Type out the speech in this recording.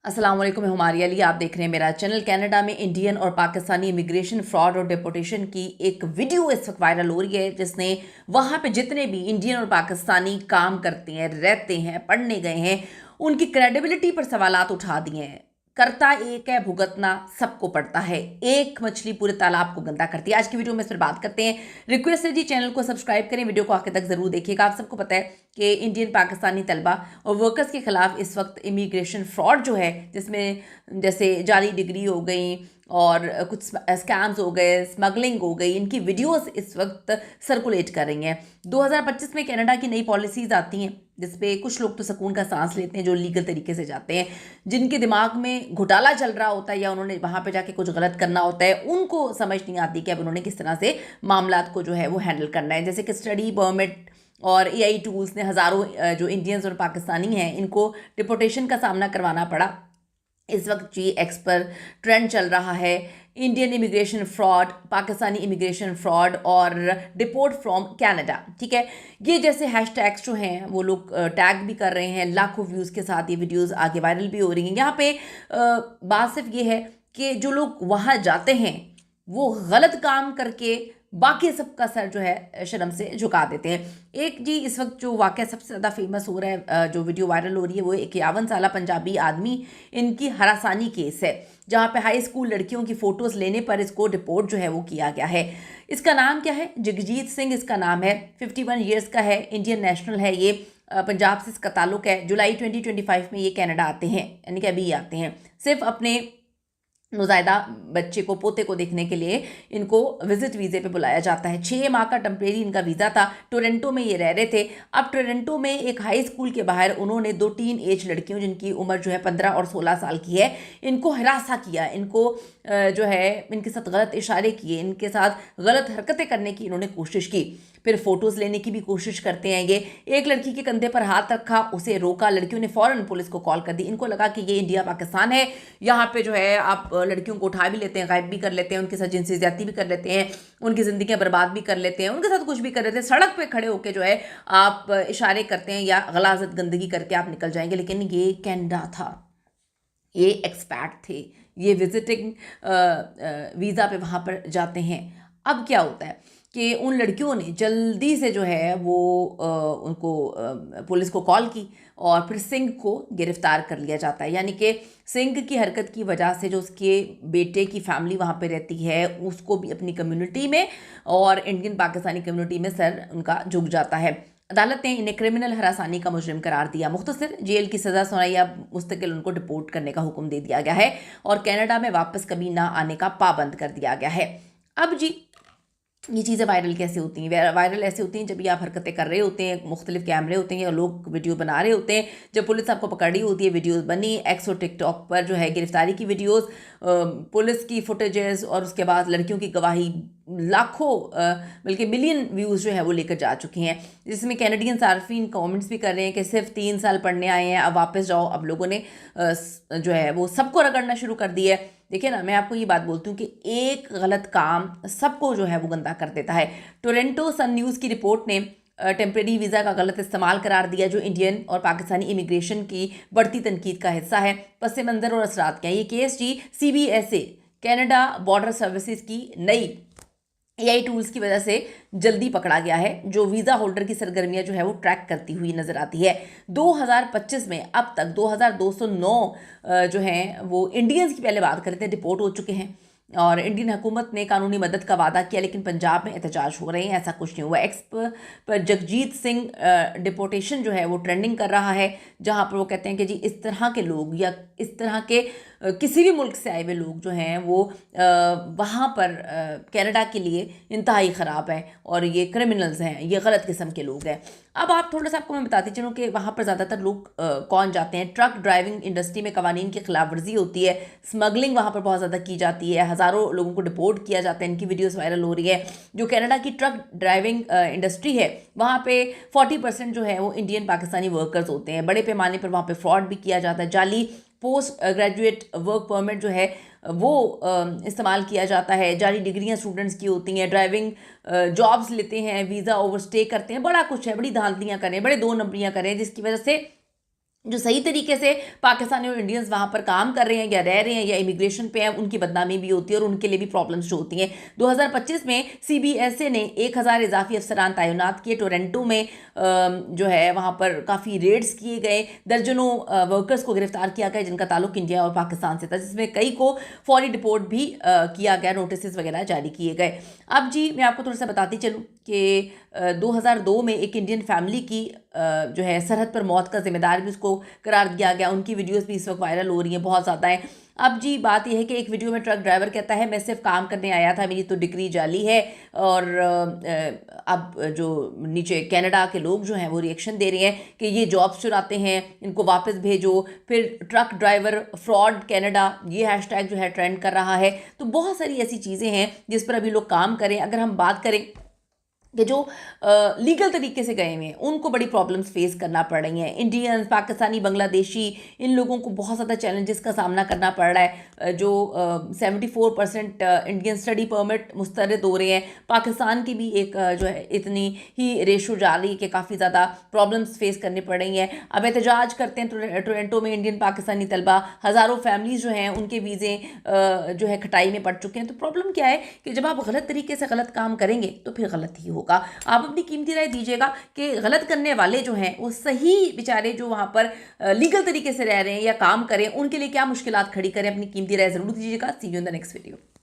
अस्सलाम वालेकुम, मैं हुमारी अली। आप देख रहे हैं मेरा चैनल। कनाडा में इंडियन और पाकिस्तानी इमिग्रेशन फ्रॉड और डिपोर्टेशन की एक वीडियो इस वक्त वायरल हो रही है, जिसने वहाँ पे जितने भी इंडियन और पाकिस्तानी काम करते हैं, रहते हैं, पढ़ने गए हैं, उनकी क्रेडिबिलिटी पर सवालात उठा दिए हैं। करता एक है, भुगतना सबको पड़ता है। एक मछली पूरे तालाब को गंदा करती है। आज की वीडियो में इस पर बात करते हैं। रिक्वेस्ट है जी, चैनल को सब्सक्राइब करें, वीडियो को आखिर तक जरूर देखिएगा। आप सबको पता है कि इंडियन पाकिस्तानी तलबा और वर्कर्स के खिलाफ इस वक्त इमिग्रेशन फ्रॉड जो है, जिसमें जैसे जाली डिग्री हो गई और कुछ स्कैम्स हो गए, स्मगलिंग हो गई, इनकी वीडियोस इस वक्त सर्कुलेट कर रही हैं। 2025 में कनाडा की नई पॉलिसीज आती हैं, जिसपे कुछ लोग तो सुकून का सांस लेते हैं जो लीगल तरीके से जाते हैं। जिनके दिमाग में घोटाला चल रहा होता है या उन्होंने वहाँ पे जाके कुछ गलत करना होता है, उनको समझ नहीं आती कि अब उन्होंने किस तरह से मामलात को जो है वो हैंडल करना है। जैसे कि स्टडी परमिट और एआई टूल्स ने हज़ारों जो इंडियंस और पाकिस्तानी हैं, इनको डिपोर्टेशन का सामना करवाना पड़ा। इस वक्त जी एक्स पर ट्रेंड चल रहा है Indian immigration fraud, Pakistani immigration fraud और डिपोर्ट फ्रॉम कनाडा। ठीक है, ये जैसे हैशटैग्स जो हैं वो लोग टैग भी कर रहे हैं। लाखों व्यूज़ के साथ ये वीडियोस आगे वायरल भी हो रही हैं। यहाँ पे बात सिर्फ ये है कि जो लोग वहाँ जाते हैं वो गलत काम करके बाकी सबका सर जो है शर्म से झुका देते हैं। एक जी इस वक्त जो वाक़या सबसे ज़्यादा फेमस हो रहा है, जो वीडियो वायरल हो रही है, वो 51 साला पंजाबी आदमी, इनकी हरासानी केस है, जहाँ पे हाई स्कूल लड़कियों की फ़ोटोज़ लेने पर इसको डिपोर्ट जो है वो किया गया है। इसका नाम क्या है? जगजीत सिंह इसका नाम है। 51 ईयर्स का है, इंडियन नेशनल है ये। पंजाब से इसका ताल्लुक है। जुलाई 2025 में ये कनाडा आते हैं, यानी कि अभी आते हैं। सिर्फ अपने नौज़ायदा बच्चे को, पोते को देखने के लिए इनको विजिट वीज़े पे बुलाया जाता है। 6 माह का टेम्परेरी इनका वीज़ा था। टोरंटो में ये रह रहे थे। अब टोरंटो में एक हाई स्कूल के बाहर उन्होंने 2 टीन एज लड़कियों, जिनकी उम्र जो है 15 और 16 साल की है, इनको हरासा किया। इनको जो है इनके साथ गलत इशारे किए, इनके साथ गलत हरकतें करने की इन्होंने कोशिश की। फिर फ़ोटोज़ लेने की भी कोशिश करते हैं ये। एक लड़की के कंधे पर हाथ रखा, उसे रोका। लड़कियों ने फ़ौरन पुलिस को कॉल कर दी। इनको लगा कि ये इंडिया पाकिस्तान है, यहाँ पे जो है आप लड़कियों को उठा भी लेते हैं, गायब भी कर लेते हैं, उनके साथ जिनसी ज़्यादती भी कर लेते हैं, उनकी ज़िंदगियाँ बर्बाद भी कर लेते हैं, उनके साथ कुछ भी कर लेते हैं। सड़क पे खड़े होकर जो है आप इशारे करते हैं या गलाजत गंदगी करके आप निकल जाएंगे। लेकिन ये कैनेडा था, ये एक्सपैट थे, ये विजिटिंग वीज़ा पे वहाँ पर जाते हैं। अब क्या होता है कि उन लड़कियों ने जल्दी से जो है वो उनको पुलिस को कॉल की और फिर सिंह को गिरफ्तार कर लिया जाता है। यानी कि सिंह की हरकत की वजह से जो उसके बेटे की फैमिली वहाँ पे रहती है, उसको भी अपनी कम्युनिटी में और इंडियन पाकिस्तानी कम्युनिटी में सर उनका झुक जाता है। अदालत ने इन्हें क्रिमिनल हरासानी का मुजरिम करार दिया। मुख्तसर जेल की सज़ा सुनाई। अब मुस्तकिल उनको डिपोर्ट करने का हुक्म दे दिया गया है और कनाडा में वापस कभी ना आने का पाबंद कर दिया गया है। अब जी ये चीज़ें वायरल कैसे होती हैं? वायरल ऐसे होती हैं जब ये आप हरकतें कर रहे होते हैं, मुख्तलिफ कैमरे होते हैं या लोग वीडियो बना रहे होते हैं। जब पुलिस आपको पकड़ रही होती है, वीडियोस बनी एक्स और टिकटॉक पर जो है गिरफ्तारी की वीडियोस, पुलिस की फुटेजेस और उसके बाद लड़कियों की गवाही लाखों बल्कि मिलियन व्यूज़ जो है वो लेकर जा चुके हैं। जिसमें कैनेडियन सार्फिन कमेंट्स भी कर रहे हैं कि सिर्फ 3 साल पढ़ने आए हैं, अब वापस जाओ। अब लोगों ने जो है वो सबको रगड़ना शुरू कर दिया है। देखिए ना, मैं आपको ये बात बोलती हूँ कि एक गलत काम सबको जो है वो गंदा कर देता है। टोरंटो सन न्यूज़ की रिपोर्ट ने टेम्परेरी वीज़ा का गलत इस्तेमाल करार दिया, जो इंडियन और पाकिस्तानी इमिग्रेशन की बढ़ती तनकीद का हिस्सा है। पस मंज़र और असरात क्या है? ये केस जी CBSA कनाडा बॉर्डर सर्विसेज की नई एआई टूल्स की वजह से जल्दी पकड़ा गया है, जो वीज़ा होल्डर की सरगर्मियां जो है वो ट्रैक करती हुई नज़र आती है। 2025 में अब तक 2209 जो हैं वो इंडियंस की, पहले बात करते हैं, डिपोर्ट हो चुके हैं और इंडियन हुकूमत ने कानूनी मदद का वादा किया, लेकिन पंजाब में एहतजाज हो रहे हैं। ऐसा कुछ नहीं हुआ। एक्स पर जगजीत सिंह डिपोर्टेशन जो है वो ट्रेंडिंग कर रहा है, जहां पर वो कहते हैं कि जी इस तरह के लोग या इस तरह के किसी भी मुल्क से आए हुए लोग जो हैं वो वहाँ पर कनाडा के लिए इंतहाई ख़राब है और ये क्रिमिनल्स हैं, ये गलत किस्म के लोग हैं। अब आप थोड़ा सा आपको मैं बताती चलूँ कि वहाँ पर ज़्यादातर लोग कौन जाते हैं। ट्रक ड्राइविंग इंडस्ट्री में कवानीन की खिलाफ वर्जी होती है, स्मगलिंग वहाँ पर बहुत ज़्यादा की जाती है, हज़ारों लोगों को डिपोर्ट किया जाता है, इनकी वीडियोस वायरल हो रही है। जो कनाडा की ट्रक ड्राइविंग इंडस्ट्री है, वहाँ पे 40% जो है वो इंडियन पाकिस्तानी वर्कर्स होते हैं। बड़े पैमाने पर वहाँ पे फ्रॉड भी किया जाता है। जाली पोस्ट ग्रेजुएट वर्क परमिट जो है वो इस्तेमाल किया जाता है। जाली डिग्रियां स्टूडेंट्स की होती हैं, ड्राइविंग जॉब्स लेते हैं, वीज़ा ओवरस्टे करते हैं, बड़ा कुछ है, बड़ी धांधलियां करें, बड़े 2 नंबरियां करें, जिसकी वजह से जो सही तरीके से पाकिस्तानी और इंडियंस वहाँ पर काम कर रहे हैं या रह रहे हैं या इमिग्रेशन पे हैं, उनकी बदनामी भी होती है और उनके लिए भी प्रॉब्लम्स जो होती हैं। 2025 में CBSA ने 1000 इजाफी अफसरान तैनात किए। टोरंटो में जो है वहाँ पर काफ़ी रेड्स किए गए, दर्जनों वर्कर्स को गिरफ्तार किया गया जिनका ताल्लुक इंडिया और पाकिस्तान से था, जिसमें कई को फौरी डिपोर्ट भी किया गया, नोटिस वगैरह जारी किए गए। अब जी मैं आपको थोड़ा सा बताती चलूँ कि 2002 में एक इंडियन फैमिली की जो है सरहद पर मौत का जिम्मेदार भी उसको करार दिया गया। उनकी वीडियोस भी इस वक्त वायरल हो रही हैं, बहुत ज़्यादा हैं। अब जी बात यह है कि एक वीडियो में ट्रक ड्राइवर कहता है मैं सिर्फ काम करने आया था, मेरी तो डिग्री जाली है। और अब जो नीचे कनाडा के लोग जो हैं वो रिएक्शन दे रहे हैं कि ये जॉब्स चुराते हैं, इनको वापस भेजो। फिर ट्रक ड्राइवर फ्रॉड कनाडा, ये हैशटैग जो है ट्रेंड कर रहा है। तो बहुत सारी ऐसी चीज़ें हैं जिस पर अभी लोग काम करें। अगर हम बात करें कि जो लीगल तरीके से गए हुए हैं उनको बड़ी प्रॉब्लम्स फेस करना पड़ रही हैं। इंडियंस, पाकिस्तानी, बांग्लादेशी, इन लोगों को बहुत ज़्यादा चैलेंजेस का सामना करना पड़ रहा है। जो 74% इंडियन स्टडी परमिट मुस्तरद हो रहे हैं। पाकिस्तान की भी एक जो है इतनी ही रेशो जा रही है कि काफ़ी ज़्यादा प्रॉब्लम्स फेस करनी पड़ रही हैं। अब एहतजाज करते हैं टोरंटो में इंडियन पाकिस्तानी तलबा, हज़ारों फैमिलीज़ जो हैं उनके वीज़े जो है खटाई में पड़ चुके हैं। तो प्रॉब्लम क्या है कि जब आप गलत तरीके से गलत काम करेंगे तो फिर गलत ही होगा। आप अपनी कीमती राय दीजिएगा कि गलत करने वाले जो हैं वो सही बेचारे जो वहाँ पर लीगल तरीके से रह रहे हैं या काम करें, उनके लिए क्या मुश्किलात खड़ी करें। अपनी कीमती राय जरूर दीजिएगा। See you in the next video.